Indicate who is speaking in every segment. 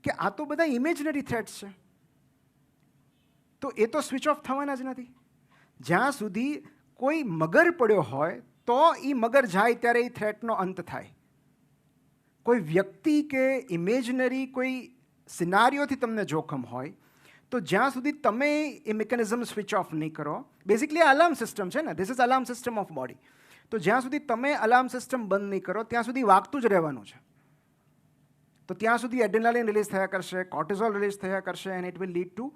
Speaker 1: કે આ તો બધા ઇમેજનરી થ્રેટ્સ છે, તો એ તો સ્વિચ ઓફ થવાના જ નથી. જ્યાં સુધી કોઈ મગર પડ્યો હોય તો એ મગર જાય ત્યારે એ થ્રેટનો અંત થાય. કોઈ વ્યક્તિ કે ઇમેજનરી કોઈ સિનારીઓથી તમને જોખમ હોય તો જ્યાં સુધી તમે એ મિકેનિઝમ સ્વિચ ઓફ નહીં કરો, બેઝિકલી અલાર્મ સિસ્ટમ છે ને, this is alarm system of body, તો જ્યાં સુધી તમે અલાર્મ સિસ્ટમ બંધ નહીં કરો ત્યાં સુધી વાગતું જ રહેવાનું છે. તો ત્યાં સુધી એડ્રેનાલિન રિલીઝ થયા કરશે, કોર્ટિઝોલ રિલીઝ થયા કરશે, and it will lead to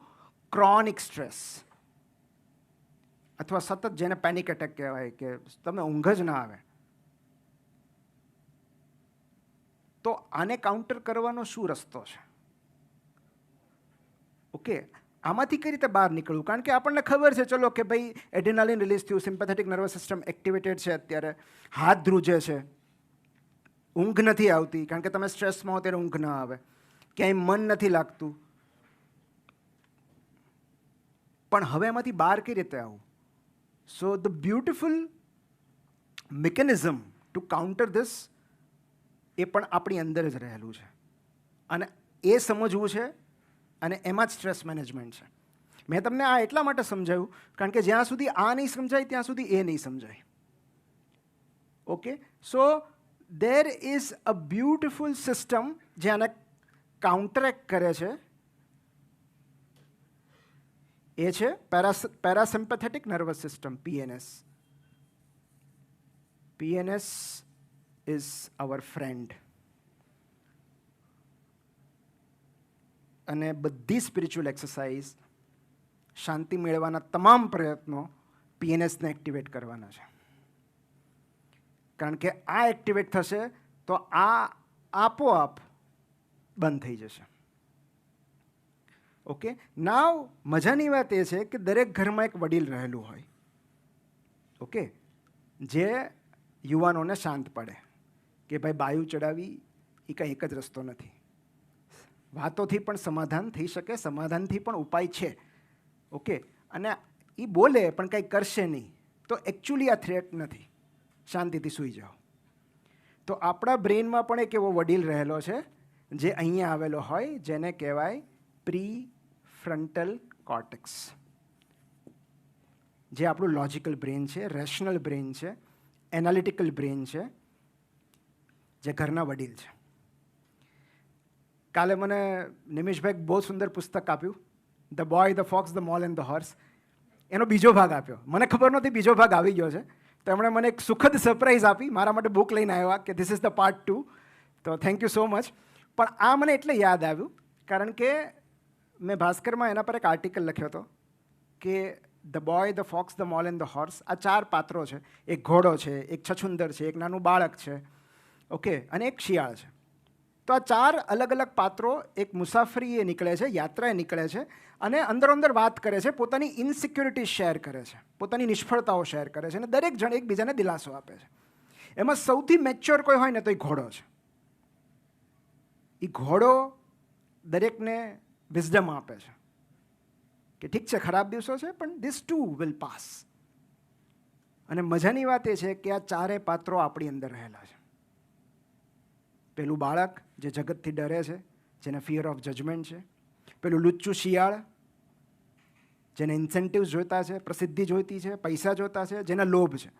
Speaker 1: chronic stress, અથવા સતત જેને પેનિક એટેક કહેવાય, કે તમને ઊંઘ જ ના આવે. તો આને કાઉન્ટર કરવાનો શું રસ્તો છે? ઓકે, આમાંથી કઈ રીતે બહાર નીકળવું? કારણ કે આપણને ખબર છે, ચલો કે ભાઈ એડ્રેનાલિન રિલીઝ થયું, સિમ્પેથેટિક નર્વસ સિસ્ટમ એક્ટિવેટેડ છે, અત્યારે હાથ ધ્રુજે છે, ઊંઘ નથી આવતી, કારણ કે તમે સ્ટ્રેસમાં હો ત્યારે ઊંઘ ના આવે, ક્યાંય મન નથી લાગતું. પણ હવે એમાંથી બહાર કઈ રીતે આવવું? So the beautiful mechanism to counter this એ પણ આપણી અંદર જ રહેલું છે, અને એ સમજવું છે, અને એમાં જ સ્ટ્રેસ મેનેજમેન્ટ છે. મેં તમને આ એટલા માટે સમજાવ્યું કારણ કે જ્યાં સુધી આ નહીં સમજાય ત્યાં સુધી એ નહીં સમજાય. Okay, so there is a beautiful system જે આને કાઉન્ટરેક્ટ કરે છે. એ છે parasympathetic nervous system, PNS. PNS is our friend. અને બધી સ્પિરિચ્યુઅલ એક્સરસાઇઝ, શાંતિ મેળવવાના તમામ પ્રયત્નો PNSને એક્ટિવેટ કરવાના છે. કારણ કે આ એક્ટિવેટ થશે તો આ આપોઆપ બંધ થઈ જશે. ઓકે, નાવ મજાની વાત એ છે કે દરેક ઘરમાં એક વડીલ રહેલું હોય, ઓકે, જે યુવાનોને શાંત પાડે કે ભાઈ બાયું ચડાવી એ કંઈ એક જ રસ્તો નથી, વાતોથી પણ સમાધાન થઈ શકે, સમાધાનથી પણ ઉપાય છે. ઓકે, અને એ બોલે પણ કંઈ કરશે નહીં તો એકચ્યુઅલી આ થ્રેટ નથી, શાંતિથી સૂઈ જાઓ. તો આપણા બ્રેઇનમાં પણ એક એવો વડીલ રહેલો છે જે અહીંયા આવેલો હોય, જેને કહેવાય પ્રી ફ્રન્ટલ કોર્ટેક્સ, જે આપણું લોજિકલ બ્રેઇન છે, રેશનલ બ્રેઇન છે, એનાલિટિકલ બ્રેઇન છે, જે ઘરના વડીલ છે. કાલે મને નિમિષભાઈ બહુ સુંદર પુસ્તક આપ્યું, the boy, the fox, the mall and the horse. એનો બીજો ભાગ આપ્યો, મને ખબર નહોતી બીજો ભાગ આવી ગયો છે, તો એમણે મને એક સુખદ સરપ્રાઈઝ આપી, મારા માટે બુક લઈને આવ્યા કે ધીસ ઇઝ ધ પાર્ટ 2. તો થેન્ક યુ સો મચ. પણ આ મને એટલે યાદ આવ્યું કારણ કે મેં ભાસ્કરમાં એના પર એક આર્ટિકલ લખ્યો હતો કે the boy, the fox, the mall and the horse, આ 4 પાત્રો છે. એક ઘોડો છે, એક છછુંદર છે, એક નાનું બાળક છે, ઓકે, અને એક શિયાળ છે. તો આ 4 અલગ અલગ પાત્રો એક મુસાફરીએ નીકળે છે, યાત્રાએ નીકળે છે, અને અંદરો અંદર વાત કરે છે, પોતાની ઇનસિક્યોરિટી શેર કરે છે, પોતાની નિષ્ફળતાઓ શેર કરે છે, અને દરેક જણ એકબીજાને દિલાસો આપે છે. એમાં સૌથી મેચ્યોર કોઈ હોય ને તો એ ઘોડો છે. એ ઘોડો દરેકને વિઝડમ આપે છે કે ઠીક છે, ખરાબ દિવસો છે, પણ ધીસ ટુ વિલ પાસ. અને મજાની વાત એ છે કે આ 4 પાત્રો આપણી અંદર રહેલા છે. પેલું બાળક જે જગતથી ડરે છે, જેને ફિયર ઓફ જજમેન્ટ છે. પેલું લુચ્ચું શિયાળ, જેને ઇન્સેન્ટિવ્સ જોઈતા છે, પ્રસિદ્ધિ જોઈતી છે, પૈસા જોઈતા છે, જેના લોભ છે.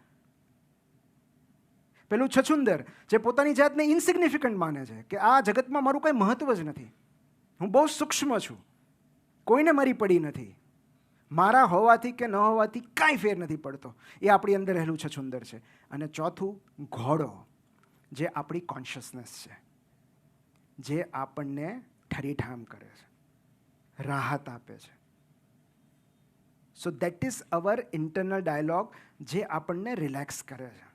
Speaker 1: પેલું છછુંદર, જે પોતાની જાતને ઇન્સિગ્નિફિકન્ટ માને છે કે આ જગતમાં મારું કંઈ મહત્વ જ નથી, હું બહુ સૂક્ષ્મ છું, કોઈને મારી પડી નથી, મારા હોવાથી કે ન હોવાથી કાંઈ ફેર નથી પડતો. એ આપણી અંદર રહેલું છછુંદર છે. અને ચોથું ઘોડો, જે આપણી કોન્શિયસનેસ છે, જે આપણને ઠરીઠામ કરે છે, રાહત આપે છે. So that is our internal dialogue, જે આપણને રિલેક્સ કરે છે,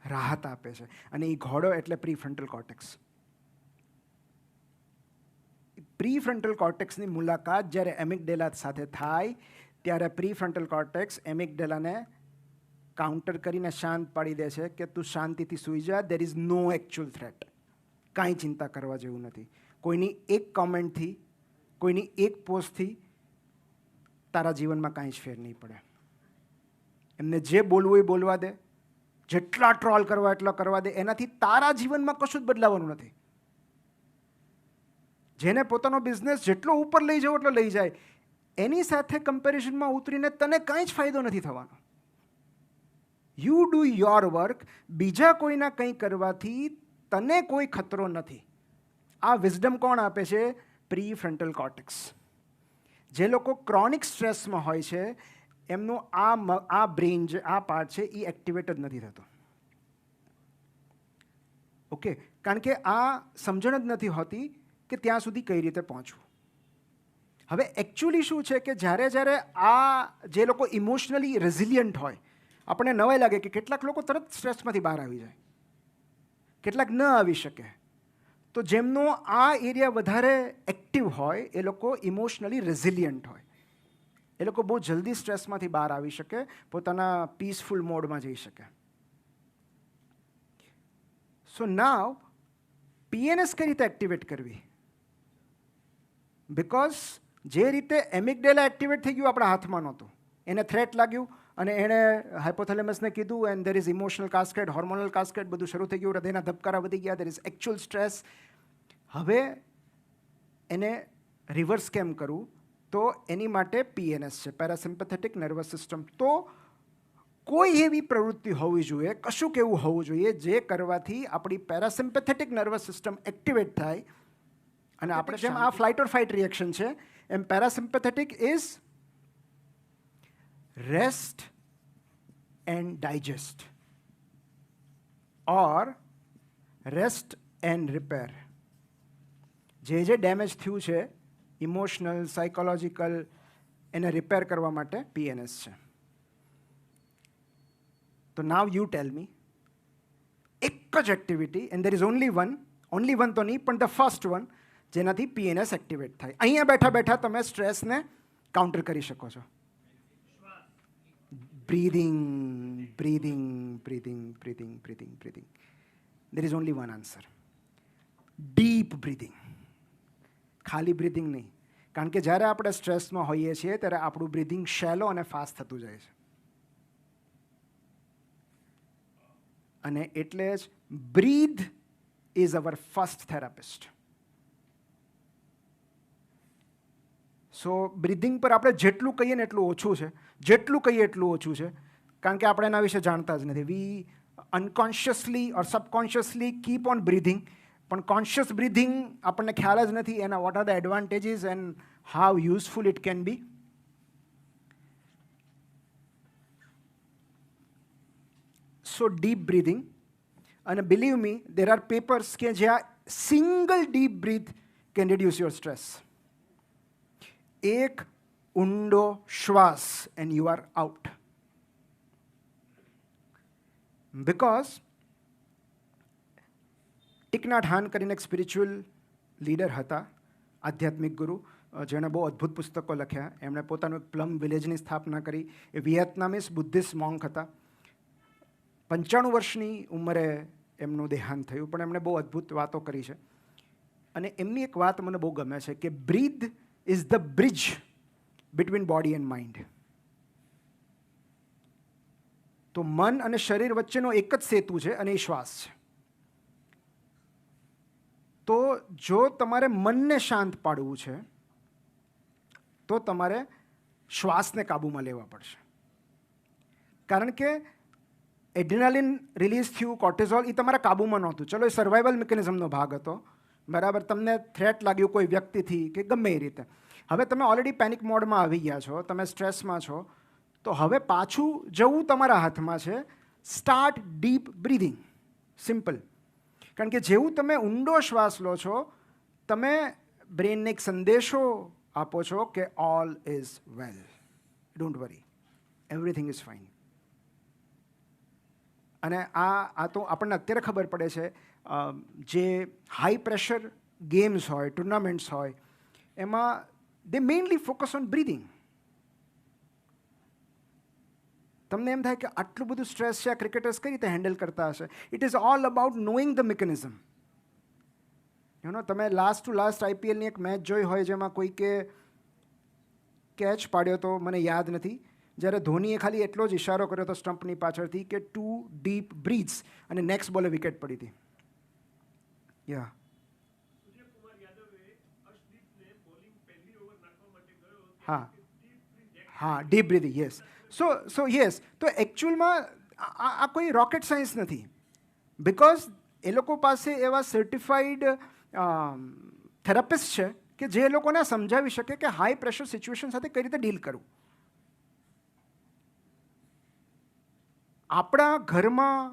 Speaker 1: રાહત આપે છે. અને એ ઘોડો એટલે પ્રીફ્રન્ટલ કોર્ટેક્સ. પ્રીફ્રન્ટલ કોર્ટેક્સની મુલાકાત જ્યારે એમિગડેલા સાથે થાય ત્યારે પ્રીફ્રન્ટલ કોર્ટેક્સ એમિગડેલાને કાઉન્ટર કરીને શાંત પાડી દે છે કે તું શાંતિથી સૂઈ જા, there is no actual threat, કાંઈ ચિંતા કરવા જેવું નથી. કોઈની એક કોમેન્ટથી, કોઈની એક પોસ્ટથી તારા જીવનમાં કાંઈ જ ફેર નહીં પડે. એમને જે બોલવું એ બોલવા દે, જેટલા ટ્રોલ કરવા એટલા કરવા દે, એનાથી તારા જીવનમાં કશું જ બદલાવાનું નથી. જેને પોતાનો બિઝનેસ જેટલો ઉપર લઈ જવો એટલો લઈ જાય, એની સાથે કમ્પેરિઝનમાં ઉતરીને તને કાંઈ જ ફાયદો નથી થવાનો. You do your work. બીજા કોઈના કંઈ કરવાથી તને કોઈ ખતરો નથી. આ વિઝડમ કોણ આપે છે? Pre frontal cortex. જે લોકો ક્રોનિક સ્ટ્રેસમાં હોય છે એમનું આ બ્રેઇન જે આ પાર્ટ છે એ એક્ટિવેટ જ નથી થતો. ઓકે, કારણ કે આ સમજણ જ નથી હોતી કે ત્યાં સુધી કઈ રીતે પહોંચવું. હવે એકચ્યુઅલી શું છે કે જ્યારે આ જે લોકો ઇમોશનલી રેઝિલિયન્ટ હોય, આપણને નવાઈ લાગે કે કેટલાક લોકો તરત સ્ટ્રેસમાંથી બહાર આવી જાય, કેટલાક ન આવી શકે. તો જેમનો આ એરિયા વધારે એક્ટિવ હોય એ લોકો ઇમોશનલી રેઝિલિયન્ટ હોય. એ લોકો બહુ જલ્દી સ્ટ્રેસમાંથી બહાર આવી શકે, પોતાના પીસફુલ મોડમાં જઈ શકે. સો નાવ પીએનએસ કઈ રીતે એક્ટિવેટ કરવી? બિકોઝ જે રીતે એમિગડેલા એક્ટિવેટ થઈ ગયું આપણા હાથમાં નહોતું. એને થ્રેટ લાગ્યું અને એણે હાઇપોથેલેમસને કીધું and there is emotional cascade, hormonal cascade, બધું શરૂ થઈ ગયું, હૃદયના ધબકારા વધી ગયા, દેર ઇઝ એકચ્યુઅલ સ્ટ્રેસ. હવે એને રિવર્સ કેમ કરવું? તો એની માટે પીએનએસ છે, પેરાસિમ્પેથેટિક નર્વસ સિસ્ટમ. તો કોઈ એવી પ્રવૃત્તિ હોવી જોઈએ, કશુંક એવું હોવું જોઈએ જે કરવાથી આપણી પેરાસિમ્પેથેટિક નર્વસ સિસ્ટમ એક્ટિવેટ થાય. અને આપણે જેમ આ ફ્લાઇટ ઓર ફાઇટ રિએક્શન છે એમ parasympathetic is rest and digest or rest and repair. જે ડેમેજ થયું છે ઇમોશનલ, સાયકોલોજીકલ, એને રિપેર કરવા માટે પીએનએસ છે. તો નાવ યુ ટેલ મી એક જ activity, and there is only one તો નહીં પણ ધ ફર્સ્ટ વન, જેનાથી પીએનએસ એક્ટિવેટ થાય. અહીંયા બેઠા બેઠા તમે સ્ટ્રેસને કાઉન્ટર કરી શકો છો. Breathing, breathing, breathing, breathing, breathing, breathing. There is only one answer. Deep breathing. ખાલી બ્રીધિંગ નહીં, કારણ કે જ્યારે આપણે સ્ટ્રેસમાં હોઈએ છીએ ત્યારે આપણું બ્રીધિંગ શેલો અને ફાસ્ટ થતું જાય છે. અને એટલે જ breathe is our first therapist. So breathing પર આપણે જેટલું કહીએ ને એટલું ઓછું છે, જેટલું કહીએ એટલું ઓછું છે, કારણ કે આપણે એના વિશે જાણતા જ નથી. We unconsciously or subconsciously keep on breathing, પણ કોન્શિયસ બ્રીધિંગ આપણને ખ્યાલ જ નથી એના what are the advantages and how useful it can be. So deep breathing, અને believe me there are papers કે જ્યાં single deep breath can reduce your stress. એક ઊંડો શ્વાસ and you are out. Because Thich Nhat Hanh કરીને એક spiritual leader હતા, આધ્યાત્મિક ગુરુ, જેણે બહુ અદ્ભુત પુસ્તકો લખ્યા. એમણે પોતાનું એક પ્લમ વિલેજની સ્થાપના કરી. એ વિયેતનામીસ બુદ્ધિસ્ટ મોન્ક હતા. 95 વર્ષની ઉંમરે એમનું દેહાંત થયું, પણ એમણે બહુ અદ્ભુત વાતો કરી છે. અને એમની એક વાત મને બહુ ગમે છે કે breath is the bridge between body and mind. તો મન અને શરીર વચ્ચેનો એક જ સેતુ છે અને એ શ્વાસ છે. તો જો તમારે મનને શાંત પાડવું છે તો તમારે શ્વાસને કાબૂમાં લેવા પડશે. કારણ કે એડ્રિનાલિન રિલીઝ થયું, કોર્ટિઝોલ, એ તમારા કાબૂમાં નહોતું. ચલો, એ સર્વાઇવલ મિકેનિઝમનો ભાગ હતો, બરાબર. તમને થ્રેટ લાગ્યું કોઈ વ્યક્તિથી કે ગમે એ રીતે. હવે તમે ઓલરેડી પેનિક મોડમાં આવી ગયા છો, તમે સ્ટ્રેસમાં છો, તો હવે પાછું જવું તમારા હાથમાં છે. Start deep breathing. સિમ્પલ. કારણ કે જેવું તમે ઊંડો શ્વાસ લો છો, તમે બ્રેનને એક સંદેશો આપો છો કે all is well, don't worry, everything is fine. અને આ તો આપણને અત્યારે ખબર પડે છે. જે હાઈ પ્રેશર ગેમ્સ હોય, ટુર્નામેન્ટ્સ હોય, એમાં દે મેઇનલી ફોકસ ઓન બ્રીધિંગ. તમને એમ થાય કે આટલું બધું સ્ટ્રેસ છે, આ ક્રિકેટર્સ કઈ રીતે હેન્ડલ કરતા હશે? It is all about knowing the mechanism. તમે લાસ્ટ ટુ લાસ્ટ આઈપીએલની એક મેચ જોઈ હોય જેમાં કોઈકે કેચ પાડ્યો તો, મને યાદ નથી, જ્યારે ધોનીએ ખાલી એટલો જ ઇશારો કર્યો હતો સ્ટમ્પની પાછળથી કે 2 ડીપ બ્રીથ્સ, અને નેક્સ્ટ બોલે વિકેટ પડી હતી. યા હા હા, ડીપ બ્રીથિંગ, યસ. સો યસ, તો એકચ્યુઅલમાં આ કોઈ રોકેટ સાયન્સ નથી, બિકોઝ એ લોકો પાસે એવા સર્ટિફાઈડ થેરાપિસ્ટ છે કે જે એ લોકોને સમજાવી શકે કે હાઈ પ્રેશર સિચ્યુએશન સાથે કઈ રીતે ડીલ કરવું. આપણા ઘરમાં